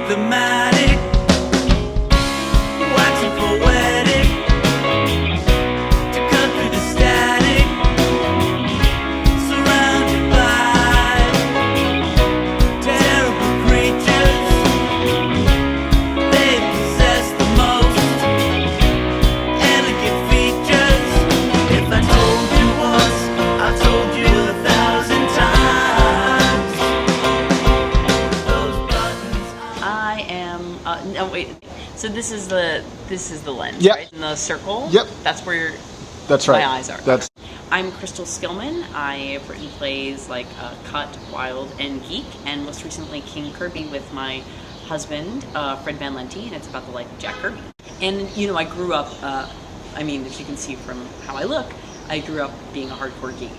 thematic, waxing poetic, to cut through the static, surrounded by terrible creatures. They possess the most elegant features. If I told you once, I told you 1,000 times. Those buttons. I am. No, wait. So this is the lens, Yep. right? In the circle. Yep. That's where That's right. my eyes are. That's I'm Crystal Skillman. I have written plays like Cut, Wild, and Geek, and most recently King Kirby with my husband, Fred Van Lente, and it's about the life of Jack Kirby. And you know, I grew up. I mean, as you can see from how I look, I grew up being a hardcore geek.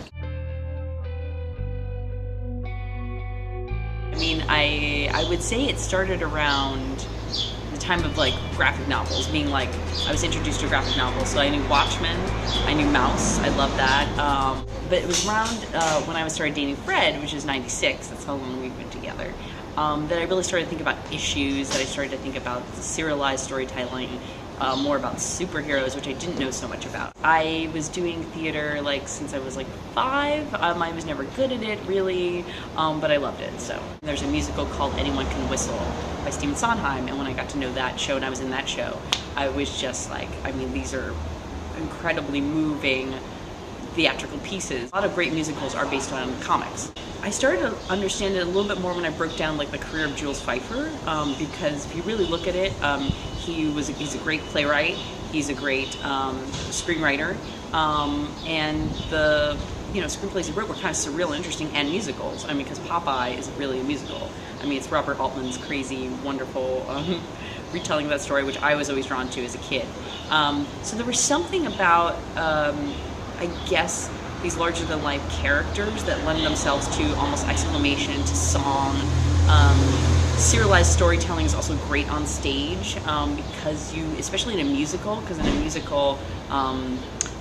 I mean, I would say it started around the time of like graphic novels, being like I was introduced to graphic novels, so I knew Watchmen, I knew Mouse, I loved that. But it was around when I started dating Fred, which is '96. That's how long we've been together. That I really started to think about issues. That I started to think about serialized storytelling. More about superheroes, which I didn't know so much about. I was doing theater like since I was like 5. I was never good at it really, but I loved it. So there's a musical called Anyone Can Whistle by Stephen Sondheim, and when I got to know that show and I was in that show, I was just like, I mean, these are incredibly moving theatrical pieces. A lot of great musicals are based on comics. I started to understand it a little bit more when I broke down like the career of Jules Feiffer, because if you really look at it, he's a great playwright, he's a great screenwriter, and the screenplays he wrote were kind of surreal and interesting, and musicals. I mean, because Popeye is really a musical. I mean, it's Robert Altman's crazy, wonderful retelling of that story, which I was always drawn to as a kid. So there was something about, I guess, these larger-than-life characters that lend themselves to almost exclamation, to song. Serialized storytelling is also great on stage because especially in a musical, because in a musical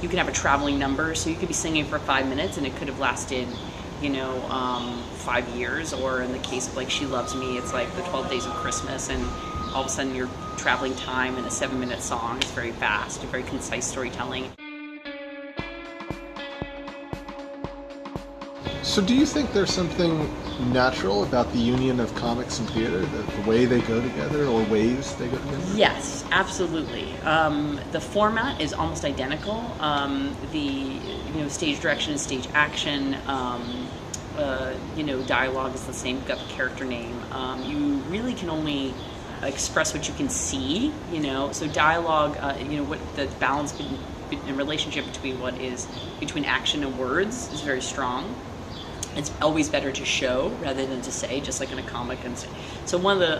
you can have a traveling number, so you could be singing for 5 minutes and it could have lasted 5 years, or in the case of like She Loves Me, it's like the 12 Days of Christmas, and all of a sudden you're traveling time in a 7-minute song. It's very fast, very concise storytelling. So do you think there's something natural about the union of comics and theater, the way they go together, or ways they go together? Yes, absolutely. The format is almost identical. The stage direction and stage action, dialogue is the same. You've got the character name. You really can only express what you can see. So dialogue, what the balance in relationship between action and words is very strong. It's always better to show rather than to say, just like in a comic. And so one of the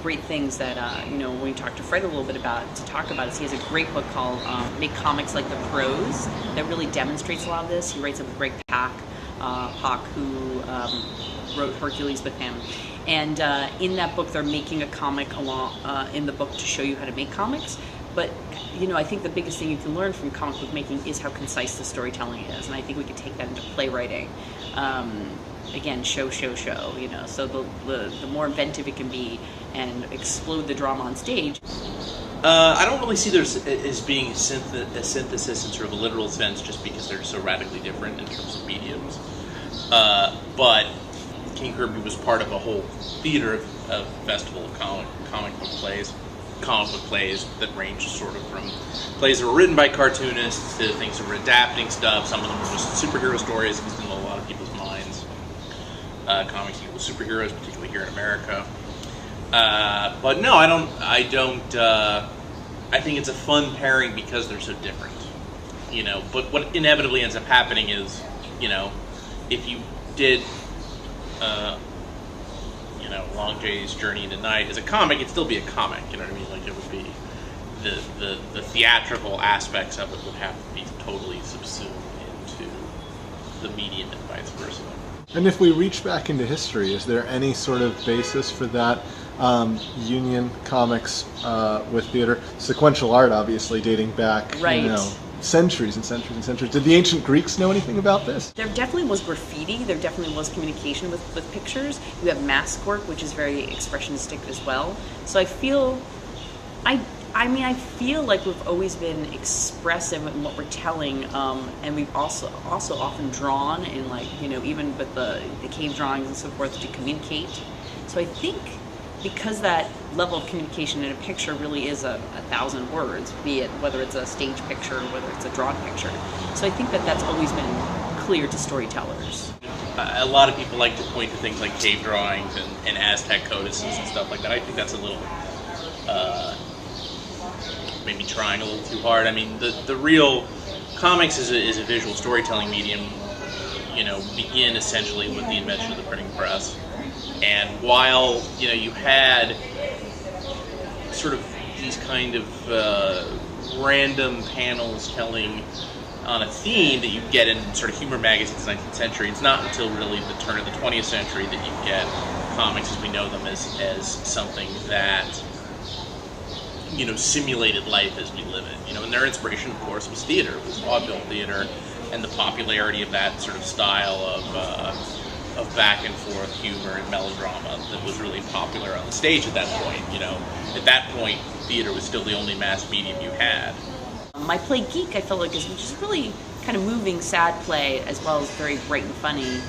great things that when we talked to Fred a little bit about is he has a great book called Make Comics Like the Pros that really demonstrates a lot of this. He writes it with Greg Pak, who wrote Hercules with him. And in that book, they're making a comic in the book to show you how to make comics. But I think the biggest thing you can learn from comic book making is how concise the storytelling is, and I think we could take that into playwriting. Again, show. So the more inventive it can be and explode the drama on stage. I don't really see there as being a synthesis in sort of a literal sense, just because they're so radically different in terms of mediums. But King Kirby was part of a whole theater of festival of comic book plays that range sort of from plays that were written by cartoonists to things that were adapting stuff. Some of them were just superhero stories, at least in a lot of people's minds. Comics deal with superheroes, particularly here in America. But no, I don't. I think it's a fun pairing because they're so different. But what inevitably ends up happening is, if you did. Long Jay's Journey into Night as a comic, it'd still be a comic, you know what I mean? Like, it would be the theatrical aspects of it would have to be totally subsumed into the medium and vice versa. And if we reach back into history, is there any sort of basis for that union, comics with theater? Sequential art, obviously, dating back, Right. centuries and centuries and centuries. Did the ancient Greeks know anything about this? There definitely was graffiti. There definitely was communication with pictures. You have mask work, which is very expressionistic as well. So I feel, I feel like we've always been expressive in what we're telling, and we've also often drawn in, like, you know, even with the cave drawings and so forth, to communicate. So I think because that level of communication in a picture really is a 1,000 words, be it whether it's a stage picture or whether it's a drawn picture. So I think that that's always been clear to storytellers. A lot of people like to point to things like cave drawings and Aztec codices and stuff like that. I think that's a little, maybe trying a little too hard. I mean, the real comics is a visual storytelling medium, you know, begin essentially with the invention of the printing press. And while, you know, you had sort of these kind of random panels telling on a theme that you get in sort of humor magazines in the 19th century, it's not until really the turn of the 20th century that you get comics as we know them as something that, you know, simulated life as we live it. You know, and their inspiration, of course, was theater. It was vaudeville theater, and the popularity of that sort of style of back and forth humor and melodrama that was really popular on the stage at that point. You know, at that point, theater was still the only mass medium you had. My play Geek, I felt like, is just really kind of moving, sad play, as well as very bright and funny.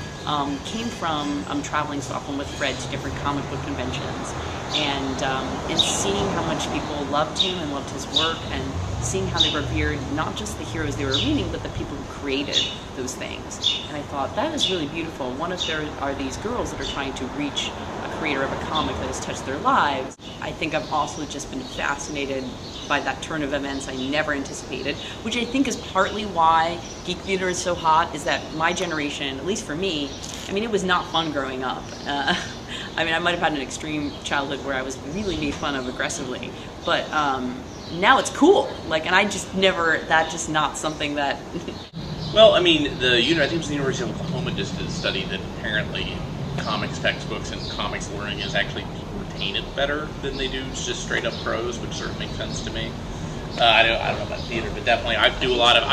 Came from traveling so often with Fred to different comic book conventions, and seeing how much people loved him and loved his work, and seeing how they revered not just the heroes they were reading, but the people who created those things. And I thought, that is really beautiful. What if there are these girls that are trying to reach a creator of a comic that has touched their lives? I think I've also just been fascinated by that turn of events I never anticipated, which I think is partly why Geek Theatre is so hot, is that my generation, at least for me, I mean, it was not fun growing up. I mean, I might have had an extreme childhood where I was really made fun of aggressively, but now it's cool. Like, and I just never, that's just not something that... Well, I mean, I think it was the University of Oklahoma just did a study that apparently comics textbooks and comics learning is actually people retain it better than they do just straight up prose, which sort of makes sense to me. I don't know about theater, but definitely I do a lot of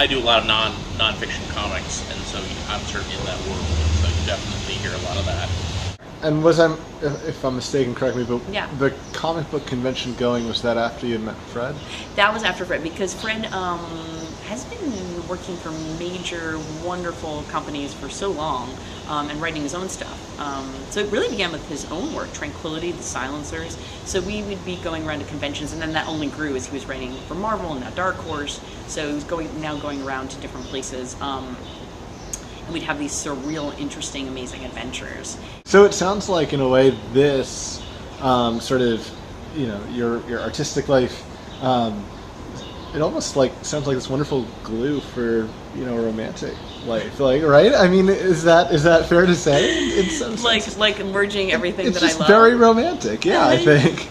non-fiction comics, and so I'm certainly in that world. So you definitely hear a lot of that. And if I'm mistaken, correct me, but yeah. The comic book convention going, was that after you met Fred? That was after Fred, because Fred has been working for major, wonderful companies for so long, and writing his own stuff. So it really began with his own work, Tranquility, The Silencers. So we would be going around to conventions, and then that only grew as he was writing for Marvel and now Dark Horse. So he was going around to different places. And we'd have these surreal, interesting, amazing adventures. So it sounds like, in a way, this sort of, you know, your artistic life, it almost like sounds like this wonderful glue for, you know, a romantic life, like, right? I mean, is that fair to say? In some sense? like merging everything that I love. It's just very romantic, yeah, I think.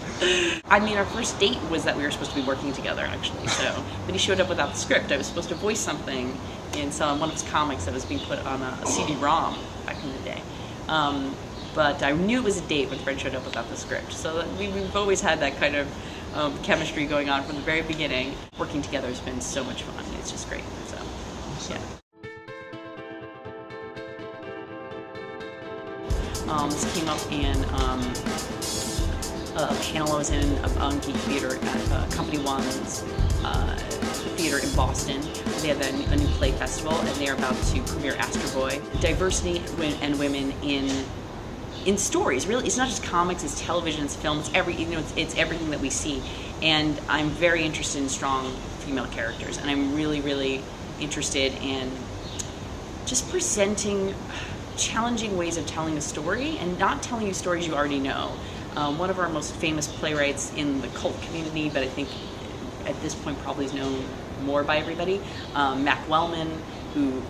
I mean, our first date was that we were supposed to be working together, actually. So, but he showed up without the script. I was supposed to voice something in one of his comics that was being put on a CD-ROM back in the day. But I knew it was a date when Fred showed up without the script. So we've always had that kind of chemistry going on from the very beginning. Working together has been so much fun. It's just great. So, yeah. This came up in a panel I was in on Geek Theatre at Company One's theater in Boston. They have a new play festival, and they're about to premiere Astro Boy. Diversity and women in stories. Really, it's not just comics, it's television, it's film, it's it's everything that we see. And I'm very interested in strong female characters, and I'm really, really interested in just presenting challenging ways of telling a story and not telling you stories you already know. One of our most famous playwrights in the cult community, but I think at this point probably is known more by everybody, Mac Wellman, who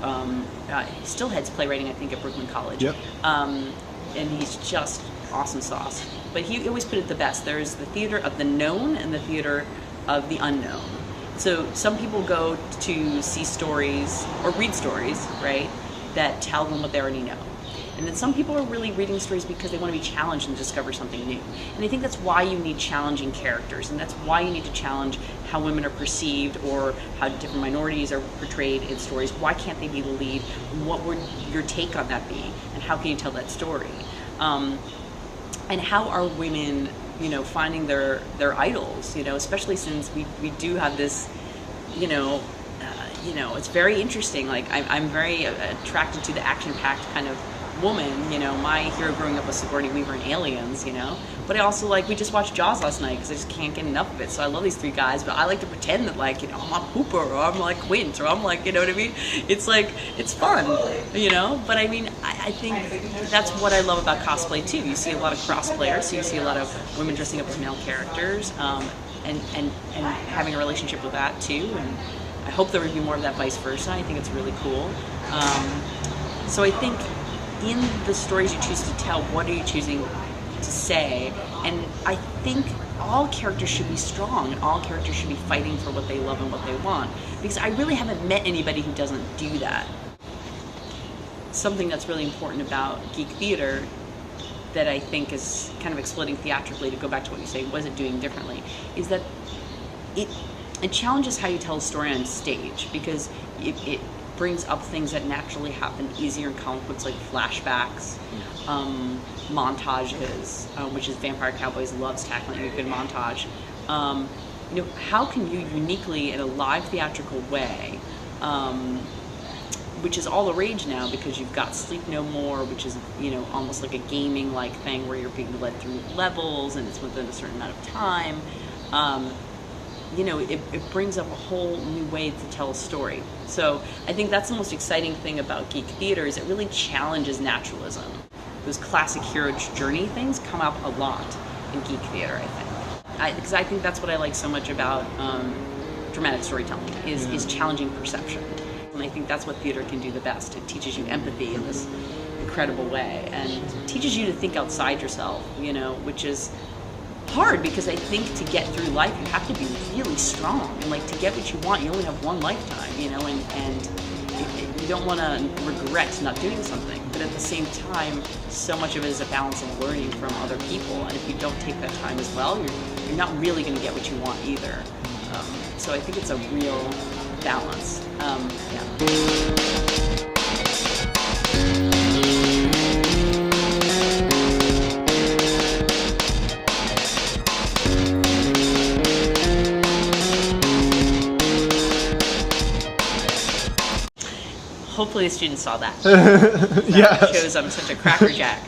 still heads playwriting, I think, at Brooklyn College. Yep. And he's just awesome sauce. But he always put it the best. There's the theater of the known and the theater of the unknown. So some people go to see stories or read stories, right, that tell them what they already know. And then some people are really reading stories because they want to be challenged and discover something new. And I think that's why you need challenging characters, and that's why you need to challenge how women are perceived or how different minorities are portrayed in stories. Why can't they be the lead? What would your take on that be? And how can you tell that story? And how are women, you know, finding their idols, you know, especially since we do have this, you know, it's very interesting. Like, I'm very attracted to the action-packed kind of woman. You know, my hero growing up was Sigourney Weaver in Aliens, you know. But I also, like, we just watched Jaws last night because I just can't get enough of it. So I love these three guys, but I like to pretend that, like, you know, I'm Hooper, or I'm like Quint, or I'm like, you know what I mean? It's like, it's fun, you know. But I mean, I think that's what I love about cosplay too. You see a lot of cross players, so you see a lot of women dressing up as male characters, and having a relationship with that too. And I hope there would be more of that vice versa. I think it's really cool. So I think in the stories you choose to tell, what are you choosing to say? And I think all characters should be strong, and all characters should be fighting for what they love and what they want. Because I really haven't met anybody who doesn't do that. Something that's really important about Geek Theatre that I think is kind of exploding theatrically, to go back to what you say, was it doing differently, is that it challenges how you tell a story on stage, because it brings up things that naturally happen easier in comic books, like flashbacks, montages, which is Vampire Cowboys loves tackling a good montage. You know, how can you uniquely, in a live theatrical way, which is all the rage now because you've got Sleep No More, which is, you know, almost like a gaming-like thing where you're being led through levels and it's within a certain amount of time. You know, it brings up a whole new way to tell a story. So I think that's the most exciting thing about Geek Theatre, is it really challenges naturalism. Those classic hero journey things come up a lot in Geek Theatre, I think. Because I think that's what I like so much about dramatic storytelling, is challenging perception. And I think that's what theater can do the best. It teaches you empathy in this incredible way, and teaches you to think outside yourself, you know, which is hard, because I think to get through life you have to be really strong, and like, to get what you want, you only have one lifetime, you know, and you don't want to regret not doing something, but at the same time, so much of it is a balance of learning from other people, and if you don't take that time as well, you're not really going to get what you want either. So I think it's a real balance. Hopefully the students saw that. Yeah. Shows I'm such a crackerjack.